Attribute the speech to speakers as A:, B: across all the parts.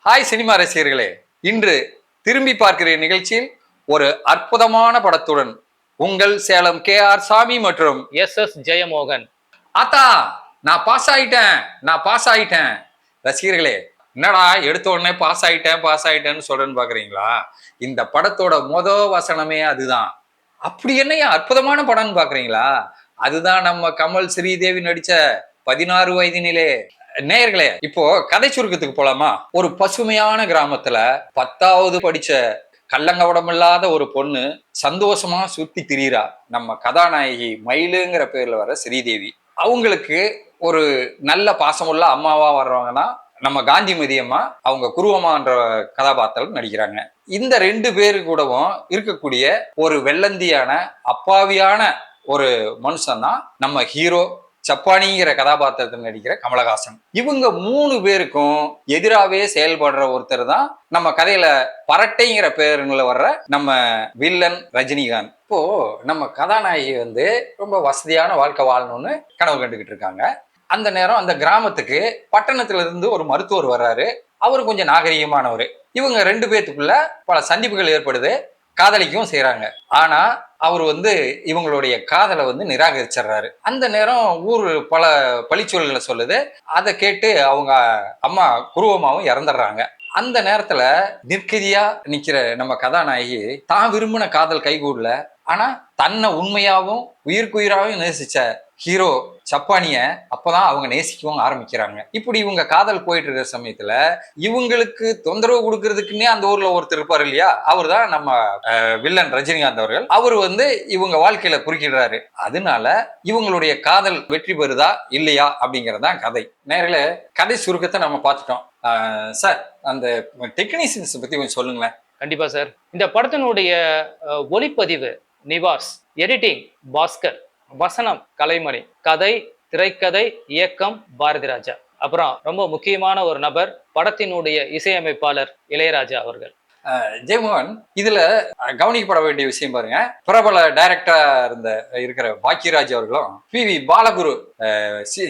A: Hi cinema ரசிகர்களே, இன்று திரும்பி பார்க்கிற நிகழ்ச்சியில் ஒரு அற்புதமான படத்துடன் உங்கள் சேலம் KR சாமி மற்றும்
B: SS ஜெயமோகன்.
A: ஆத்தா நான் பாஸ் ஆயிட்டேன். ரசிகர்களே, என்னடா எடுத்த உடனே பாஸ் ஆயிட்டேன்னு சொல்றேன்னு பாக்குறீங்களா? இந்த படத்தோட வசனமே அதுதான். அப்படி என்னையா அற்புதமான படம்னு பாக்குறீங்களா? அதுதான் நம்ம கமல் ஸ்ரீதேவி நடிச்ச 16 வயதினிலே. நேயர்களே, இப்போ கதை சுருக்கத்துக்கு போலாமா? ஒரு பசுமையான கிராமத்துல 10வது படிச்ச கள்ளங்கவடம் இல்லாத ஒரு பொண்ணு சந்தோஷமா சுத்தி திரியிறா. நம்ம கதாநாயகி மயிலுங்கிற பேர்ல வர ஸ்ரீதேவி. அவங்களுக்கு ஒரு நல்ல பாசமுள்ள அம்மாவா வர்றவங்கன்னா நம்ம காந்திமதி அம்மா, அவங்க குருவம்மான்ற கதாபாத்திரம் நடிக்கிறாங்க. இந்த 2 பேரு கூடவும் இருக்கக்கூடிய ஒரு வெள்ளந்தியான அப்பாவியான ஒரு மனுஷன் தான் நம்ம ஹீரோ சப்பானிங்கிற கதாபாத்திரத்தில் நடிக்கிற கமலஹாசன். இவங்க 3 பேருக்கும் எதிராகவே செயல்படுற ஒருத்தர் தான் நம்ம கதையில பரட்டைங்கிற பேருல வர்ற நம்ம வில்லன் ரஜினிகாந்த். இப்போ நம்ம கதாநாயகி ரொம்ப வசதியான வாழ்க்கை வாழணும்னு கனவு கண்டுகிட்டு இருக்காங்க. அந்த நேரம் அந்த கிராமத்துக்கு பட்டணத்துல இருந்து ஒரு மருத்துவர் வர்றாரு. அவரு கொஞ்சம் நாகரிகமானவர். இவங்க 2 பேத்துக்குள்ள பல சந்திப்புகள் ஏற்படுது. காதலிக்கவும் செய்யறாங்க. ஆனா அவர் இவங்களுடைய காதலை நிராகரிச்சிடுறாரு. அந்த நேரம் ஊர் பல பழிச்சொல்களை சொல்லுது. அதை கேட்டு அவங்க அம்மா குருவமாவும் இறந்துடுறாங்க. அந்த நேரத்துல நிற்கதியா நிக்கிற நம்ம கதாநாயகி தான் விரும்பின காதல் கைகூடல. ஆனா தன்னை உண்மையாவும் உயிர்க்குயிராவும் நேசிச்ச ஹீரோ சப்பானிய அப்பதான் அவங்க நேசிக்கவும் ஆரம்பிக்கிறாங்க. இப்படி இவங்க காதல் போயிட்டு இருக்கிற சமயத்துல இவங்களுக்கு தொந்தரவு கொடுக்கறதுக்குன்னே அந்த ஊர்ல ஒருத்தர் இருப்பாரு இல்லையா, அவர் தான் நம்ம வில்லன் ரஜினிகாந்த் அவர்கள். அவர் இவங்க வாழ்க்கையில குறுக்கிடுறாரு. அதனால இவங்களுடைய காதல் வெற்றி பெறுதா இல்லையா அப்படிங்கறதான் கதை. நேரில் கதை சுருக்கத்தை நம்ம பார்த்துட்டோம். சார், அந்த டெக்னீசியன்ஸ் பத்தி கொஞ்சம் சொல்லுங்களேன்.
B: கண்டிப்பா சார். இந்த படத்தினுடைய ஒளிப்பதிவு நிவாஸ், எடிட்டிங் பாஸ்கர், வசனம் கலைமணி, கதை திரைக்கதை இயக்கம் பாரதி ராஜா. அப்புறம் ரொம்ப முக்கியமான ஒரு நபர், படத்தினுடைய இசையமைப்பாளர் இளையராஜா அவர்கள்.
A: ஜெயமோகன், இதுல கவனிக்கப்பட வேண்டிய விஷயம் பாருங்க, பிரபல டைரக்டரா இருக்கிற பாக்கியராஜ் அவர்களும் PV பாலகுரு,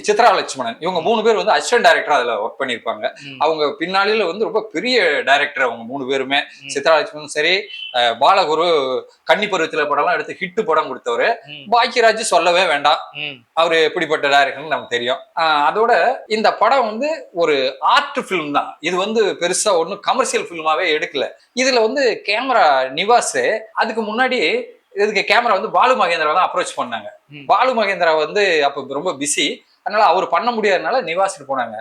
A: சித்ரா லட்சுமணன், இவங்க 3 பேர் அசிஸ்டன்ட் டைரக்டரா அதுல ஒர்க் பண்ணிருப்பாங்க. அவங்க பின்னாளில ரொம்ப பெரிய டைரக்டர் அவங்க 3 பேருமே. சித்ரா லட்சுமணன் சரி, பாலகுரு கன்னி பருவத்தில படம்லாம் எடுத்து ஹிட் படம் கொடுத்தவரு. பாக்கியராஜ் சொல்லவே வேண்டாம், அவரு எப்படிப்பட்ட டைரக்டர்னு நமக்கு தெரியும். அதோட இந்த படம் ஒரு ஆர்ட் பிலிம் தான். இது பெருசா ஒன்னும் கமர்ஷியல் பிலிமாவே எடுக்கல. இதுல கேமரா நிவாஸ், அதுக்கு முன்னாடி இதுக்கு கேமரா பாலு மகேந்திரா தான் அப்ரோச் பண்ணாங்க. பாலு மகேந்திரா அப்ப ரொம்ப பிஸி, அதனால அவர் பண்ண முடியாதனால நிவாஸ்க்கு போனாங்க.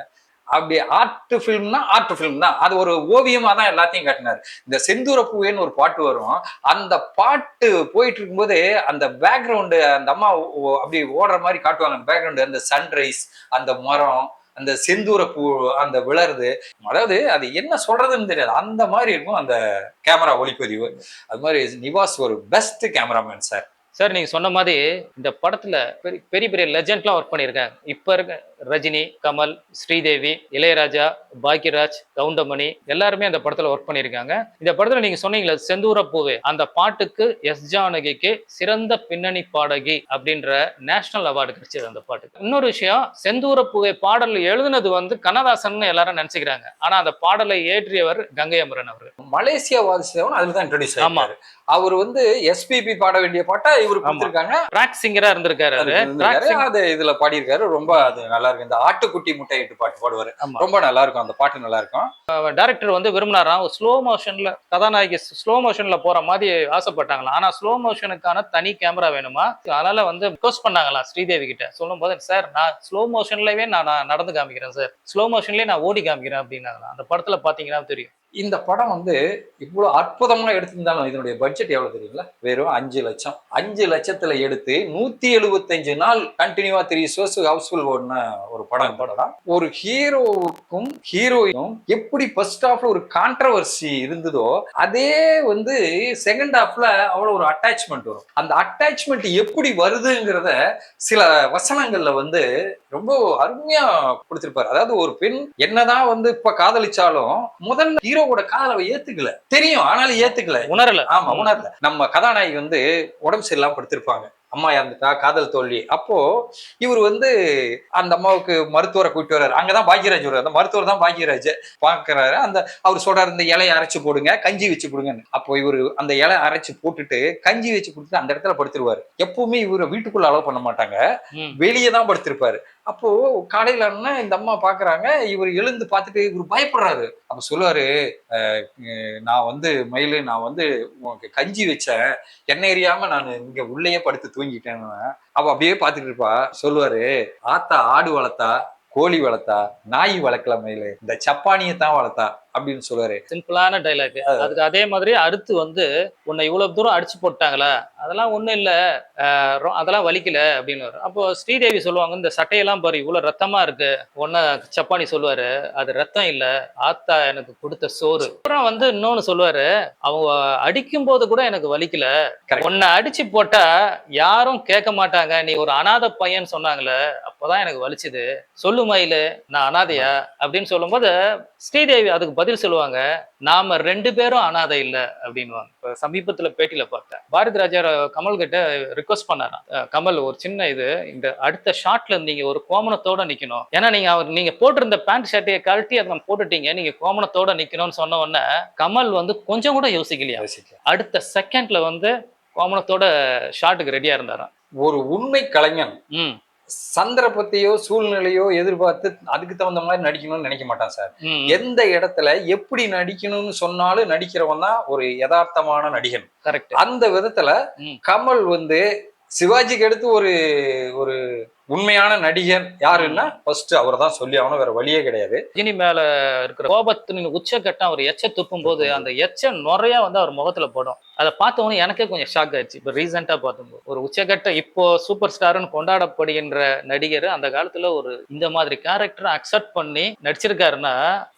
A: அப்படி ஆர்ட் பிலிம் தான். அது ஒரு ஓவியமா தான் எல்லாத்தையும் காட்டினாரு. இந்த செந்தூர பூவேன்னு ஒரு பாட்டு வரும். அந்த பாட்டு போயிட்டு இருக்கும்போது அந்த பேக்ரவுண்டு, அந்த அம்மா அப்படி ஓடுற மாதிரி காட்டுவாங்க. அந்த பேக்ரவுண்டு, அந்த சன்ரைஸ், அந்த மரம், அந்த செந்தூர பூ அந்த விளருது. அதாவது அது என்ன சொல்றதுன்னு தெரியாது, அந்த மாதிரி இருக்கும் அந்த கேமரா ஒளிப்பதிவு. அது மாதிரி நிவாஸ் ஒரு பெஸ்ட் கேமராமேன் சார்.
B: சார், நீங்க சொன்ன மாதிரி இந்த படத்துல பெரிய பெரிய லெஜெண்ட்லாம் ஒர்க் பண்ணியிருக்காங்க. இப்ப இருக்க ரஜினி, கமல், ஸ்ரீதேவி, இளையராஜா, பாக்யராஜ், கவுண்டமணி எல்லாருமே அந்த படத்துல ஒர்க் பண்ணியிருக்காங்க. இந்த படத்துல நீங்க சொன்னீங்களா செந்தூர பூவே, அந்த பாட்டுக்கு எஸ் ஜானகிக்கு சிறந்த பின்னணி பாடகி அப்படின்ற நேஷனல் அவார்டு கிடைச்சது அந்த பாட்டுக்கு. இன்னொரு விஷயம், செந்தூர பூவே பாடல் எழுதுனது கண்ணதாசன் எல்லாரும் நினைச்சுக்கிறாங்க. ஆனா அந்த பாடலை ஏற்றியவர் கங்கை அமரன் அவர்கள்.
A: மலேசியா வாசிச்சவன் அதுலதான் இன்ட்ரோடியூஸ் ஆமாரு. அவர் SPP பாட வேண்டிய பாட்டா இவரு கொடுத்திருக்காங்க.
B: ட்ராக் சிங்கரா இருந்திருக்காரு.
A: அது இதுல பாடியிருக்காரு. ரொம்ப அது நல்லா இருக்கு. இந்த ஆட்டுக்குட்டி முட்டையிட்டு பாட்டு பாடுவாரு, ரொம்ப நல்லா இருக்கும். அந்த பாட்டு நல்லா இருக்கும்.
B: டைரக்டர் விரும்பினாராம் ஸ்லோ மோஷன்ல கதாநாயகி ஸ்லோ மோஷன்ல போற மாதிரி ஆசைப்பட்டாங்களாம். ஆனா ஸ்லோ மோஷனுக்கான தனி கேமரா வேணுமா, அதனால ரிக்வெஸ்ட் பண்ணாங்களாம் ஸ்ரீதேவி கிட்ட. சொல்லும் போது, சார் நான் ஸ்லோ மோஷன்லவே நான் நடந்து காமிக்கிறேன் சார், ஸ்லோ மோஷன்லயே நான் ஓடி காமிக்கிறேன் அப்படின்னாங்களாம். அந்த படத்துல பாத்தீங்கன்னா தெரியும்.
A: இந்த படம் இவ்வளவு அற்புதமா எடுத்திருந்தாலும் இதனுடைய பட்ஜெட் எவ்வளவு தெரியுங்களா? வெறும் 5 லட்சம். 5 லட்சத்துல எடுத்து 175 நாள் கண்டினியூவா 3 ஷோஸ் ஹவுஸ்ஃபுல் ஓடின ஒரு படம். ஒரு ஹீரோவுக்கும் ஹீரோயினும் எப்படி ஃபர்ஸ்ட் ஹாஃப்ல ஒரு கான்ட்ரவர்சி இருந்ததோ, அதே செகண்ட் ஹாஃப்ல அவ்வளவு ஒரு அட்டாச்மெண்ட் வரும். அந்த அட்டாச்மெண்ட் எப்படி வருதுங்கிறத சில வசனங்கள்ல ரொம்ப அருமையா கொடுத்திருப்பாரு. அதாவது ஒரு பெண் என்னதான் இப்ப காதலிச்சாலும் முதல்ல ஹீரோவோட காதலை ஏத்துக்கல, தெரியும் ஆனாலும் ஏத்துக்கல,
B: உணரல.
A: ஆமா, உணரல. நம்ம கதாநாயகி உடம்பு சரியில்லாம படுத்திருப்பாங்க. அம்மா இறந்துட்டா, காதல் தோல்வி. அப்போ இவர் வந்து அந்த அம்மாவுக்கு மருத்துவரை கூப்பிட்டு வர்றாரு. அங்கதான் பாக்கியராஜ் வருவார். அந்த மருத்துவர் தான் பாக்கியராஜ் பாக்குறாரு. அவர் சொல்றாரு, இந்த இலையை அரைச்சு போடுங்க, கஞ்சி வச்சு கொடுங்கன்னு. அப்போ இவரு அந்த இலை அரைச்சு போட்டுட்டு கஞ்சி வச்சு கொடுத்துட்டு அந்த இடத்துல படுத்துருவாரு. எப்பவுமே இவரை வீட்டுக்குள்ள அலோவ் பண்ண மாட்டாங்க, வெளியே தான் படுத்திருப்பாரு. அப்போ காலையில இந்த அம்மா பாக்குறாங்க, இவர் எழுந்து பார்த்துட்டு இவர் பயப்படுறாரு. அப்ப சொல்லுவாரு, நான் மயிலு, நான் உனக்கு கஞ்சி வச்சேன், என்ன எரியாம நான் இங்க உள்ளேயே படுத்து தூங்கிட்டேன்னு. அவ அப்படியே பாத்துட்டு இருப்பா. சொல்லுவாரு, ஆத்தா ஆடு வளர்த்தா, கோழி வளர்த்தா, நாய் வளர்க்கல மயிலு, இந்த சப்பானியை தான் வளர்த்தா அப்படின்னு சொல்லுவாரு.
B: சிம்பிளான டைலாக். அதுக்கு அதே மாதிரி அடுத்து உன்னை இவ்வளவு தூரம் அடிச்சு போட்டாங்களா, அதெல்லாம் ஒண்ணும் இல்ல, அதெல்லாம் வலிக்கல அப்படின்னு. அப்போ ஸ்ரீதேவி சொல்லுவாங்க, இந்த சட்டையெல்லாம் பாரு இவ்வளவு ரத்தமா இருக்கு. ஒன்ன சப்பானி சொல்லுவாரு, அது ரத்தம் இல்ல, ஆத்தா எனக்கு கொடுத்த சோறு. அப்புறம் இன்னொன்னு சொல்லுவாரு, அவங்க அடிக்கும் போது கூட எனக்கு வலிக்கல, உன்னை அடிச்சு போட்டா யாரும் கேட்க மாட்டாங்க, நீ ஒரு அனாதை பையன் சொன்னாங்களே, அப்பதான் எனக்கு வலிச்சுது. சொல்லு மயிலு, நான் அனாதையா அப்படின்னு சொல்லும்போது ஸ்ரீதேவி அதுக்கு பதில் சொல்லுவாங்க, நாம 2 பேரும் அனாதை இல்ல அப்படின்வாங்க. இப்ப சமீபத்துல பேட்டியில பார்த்தேன், பாரதி ராஜா கமல் கிட்ட ரிக்வஸ்ட் பண்ணாராம், கமல் ஒரு சின்ன இந்த அடுத்த ஷாட்ல நீங்க ஒரு கோமணத்தோட நிக்கணும், ஏன்னா நீங்க போட்டிருந்த பேண்ட் ஷர்ட்டையை கழட்டி அதை போட்டுட்டீங்க, நீங்க கோமணத்தோட நிக்கணும்னு சொன்ன உடனே கமல் கொஞ்சம் கூட யோசிக்கலையா, அடுத்த செகண்ட்ல கோமணத்தோட ஷாட்டுக்கு ரெடியா இருந்தாராம்.
A: ஒரு உண்மை கலைஞன் சந்தர்ப்பத்தையோ சூழ்நிலையோ எதிர்பார்த்து அதுக்கு தகுந்த மாதிரி நடிக்கணும்னு நினைக்க மாட்டான் சார். எந்த இடத்துல எப்படி நடிக்கணும்னு சொன்னாலும் நடிக்கிறவன் தான் ஒரு யதார்த்தமான நடிகன். அந்த விதத்துல கமல் சிவாஜிக்கு அடுத்து ஒரு ஒரு உண்மையான நடிகர் யாருன்னா ஃபர்ஸ்ட் அவர் தான் சொல்லி ஆகணும், வேற வழியே கிடையாது.
B: ரஜினி மேல இருக்கிற கோபத்தின் உச்சக்கட்டம் அவர் எச்ச துப்பும் போது அந்த எச்ச நுறையா அவர் முகத்துல போடும். அதை பார்த்தவொன்னே எனக்கே கொஞ்சம் ஷாக் ஆயிடுச்சு. இப்ப ரீசெண்டா பார்த்தும்போது ஒரு உச்சக்கட்ட இப்போ சூப்பர் ஸ்டார்னு கொண்டாடப்படுகின்ற நடிகர் அந்த காலத்துல ஒரு இந்த மாதிரி கேரக்டரை அக்செப்ட் பண்ணி நடிச்சிருக்காருன்னா,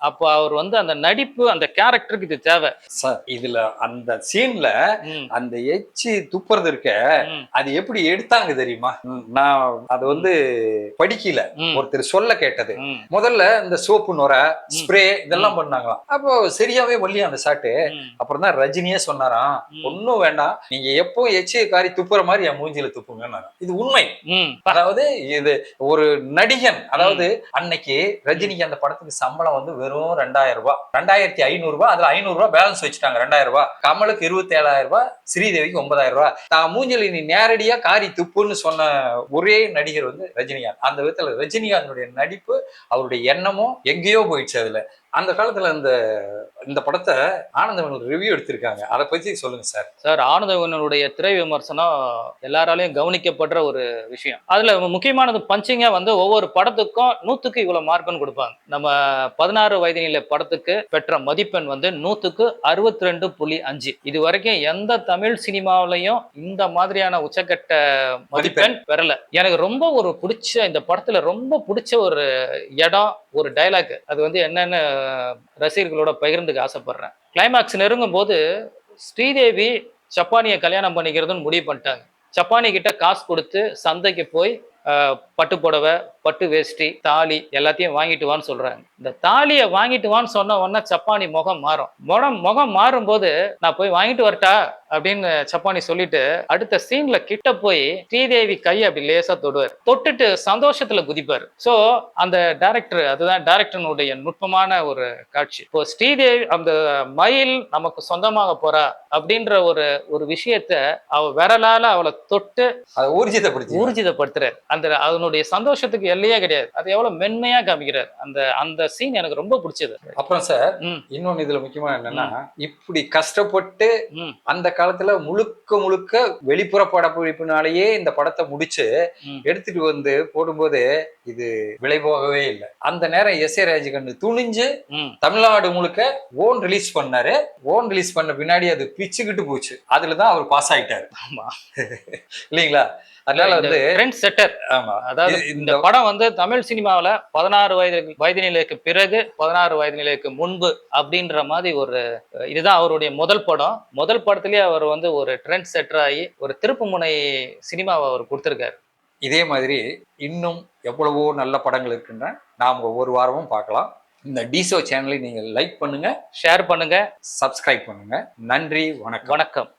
B: அப்போ அவர் அந்த நடிப்பு அந்த கேரக்டருக்கு இது தேவை
A: சார். இதுல அந்த சீன்ல அந்த எச்சி துப்புறது இருக்க, அது எப்படி எடுத்தாங்க தெரியுமா? நான் அது படிக்கல, ஒருத்தர் சொல்ல கேட்டது. முதல்ல இந்த சோப்பு நுர ஸ்ப்ரே இதெல்லாம் பண்ணாங்களாம். அப்போ சரியாவே வள்ளியா அந்த ஷாட்டு. அப்புறம் தான் ரஜினியே சொன்னாராம், ஒன்னும் வேண்டாம், நீங்க எப்போ எச்சிய காரி துப்புற மாதிரி என் மூஞ்சில துப்புங்க. இது உண்மை. அதாவது இது ஒரு நடிகன், அதாவது அன்னைக்கு ரஜினிக்கு அந்த படத்துக்கு சம்பளம் வெறும் 2000 ரூபாய், 2500 ரூபாய், அதுல 500 ரூபாய் பேலன்ஸ் வச்சுட்டாங்க. 2000 ரூபாய். கமலுக்கு 27,000 ரூபாய், ஸ்ரீதேவிக்கு 9,000 ரூபாய். தான் மூஞ்சில நீ நேரடியா காரி துப்புன்னு சொன்ன ஒரே நடிகர் ரஜினிகாந்த். அந்த விதத்துல ரஜினிகாந்தனுடைய நடிப்பு, அவருடைய எண்ணமும் எங்கேயோ போயிடுச்சு. அதுல அந்த காலத்துல இந்த படத்தை ஆனந்தவன் ரிவ்யூ எடுத்திருக்காங்க, அதை பத்தி சொல்லுங்க சார்.
B: சார், ஆனந்தவனுடைய திரை விமர்சனம் எல்லாராலையும் கவனிக்கப்படுற ஒரு விஷயம். அதுல முக்கியமானது பஞ்சிங்கா ஒவ்வொரு படத்துக்கும் 100க்கு இவ்வளவு மார்க்குன்னு கொடுப்பாங்க. நம்ம 16 வயது நிலை படத்துக்கு பெற்ற மதிப்பெண் 100க்கு 62.5. இது வரைக்கும் எந்த தமிழ் சினிமாவிலையும் இந்த மாதிரியான உச்சக்கட்ட மதிப்பெண் பெறல. எனக்கு ரொம்ப ஒரு பிடிச்ச, இந்த படத்துல ரொம்ப பிடிச்ச ஒரு இடம், ஒரு டைலாக், அது என்னன்னு ரசிகர்களோட பகிர்ந்துக்க ஆசைப்படுறேன். கிளைமாக்ஸ் நெருங்கும் போது ஸ்ரீதேவி சப்பானியை கல்யாணம் பண்ணிக்கிறதுன்னு முடிவு பண்ணிட்டாங்க. சப்பானி கிட்ட காசு கொடுத்து சந்தைக்கு போய் பட்டு புடவை, பட்டு வேஷ்டி, தாலி எல்லாத்தையும் வாங்கிட்டு வான்னு சொல்றாங்க. இந்த தாலியை வாங்கிட்டு வான்னு சொன்ன உடனே சப்பானி முகம் மாறும். முகம் மாறும் போது, நான் போய் வாங்கிட்டு வரட்டா அப்படின்னு சப்பானி சொல்லிட்டு அடுத்த சீன்ல கிட்ட போய் ஸ்ரீதேவி கையை அப்படி லேசா தொடுவார். தொட்டுட்டு சந்தோஷத்துல குதிப்பார். சோ அந்த டைரக்டர், அதுதான் டைரக்டருடைய நுட்பமான ஒரு காட்சி. இப்போ ஸ்ரீதேவி அந்த மயில் நமக்கு சொந்தமாக போறா அப்படின்ற ஒரு விஷயத்த அவ விரலால அவளை தொட்டு ஊர்ஜிதப்படுத்துறாரு. அதனுடைய சந்தோஷத்துக்கு எல்லையே கிடையாது. அது எவ்வளவு மென்மையா காமிக்கிறார். அந்த சீன் எனக்கு ரொம்ப பிடிச்சது.
A: அப்புறம் சார், இன்னொன்னு இதுல முக்கியமா என்னன்னா, இப்படி கஷ்டப்பட்டு அந்த காலத்துல முழுக்க வெளிப்புற படப்பிடிப்புனாலேயே இந்த படத்தை முடிச்சு எடுத்துட்டு போடும்போது இது விலை போகவே இல்லை. அந்த நேரம் எஸ் ஏ ராஜகண்ணு துணிஞ்சு தமிழ்நாடு முழுக்க ஓன் ரிலீஸ் பண்ணாரு. ஓன் ரிலீஸ் பண்ண பின்னாடி அது பிச்சுக்கிட்டு போச்சு. அதுலதான் அவர் பாஸ் ஆயிட்டாரு. ஆமா இல்லைங்களா? அதனால
B: ட்ரெண்ட் செட்டர். ஆமா, அதாவது இந்த படம் தமிழ் சினிமாவில 16 வயது நிலைக்கு பிறகு 16 வயது நிலைக்கு முன்பு அப்படின்ற மாதிரி இதுதான் அவருடைய முதல் படம். முதல் படத்திலேயே அவர் ஒரு ட்ரெண்ட் செட்டர் ஆகி ஒரு திருப்பு முனை சினிமாவை அவர் கொடுத்திருக்காரு.
A: இதே மாதிரி இன்னும் எவ்வளவோ நல்ல படங்கள் இருக்குன்ற நாம் ஒவ்வொரு வாரமும் பார்க்கலாம். இந்த டிசோ சேனலை நீங்கள் லைக் பண்ணுங்க,
B: ஷேர் பண்ணுங்க,
A: சப்ஸ்கிரைப் பண்ணுங்க. நன்றி, வணக்கம்.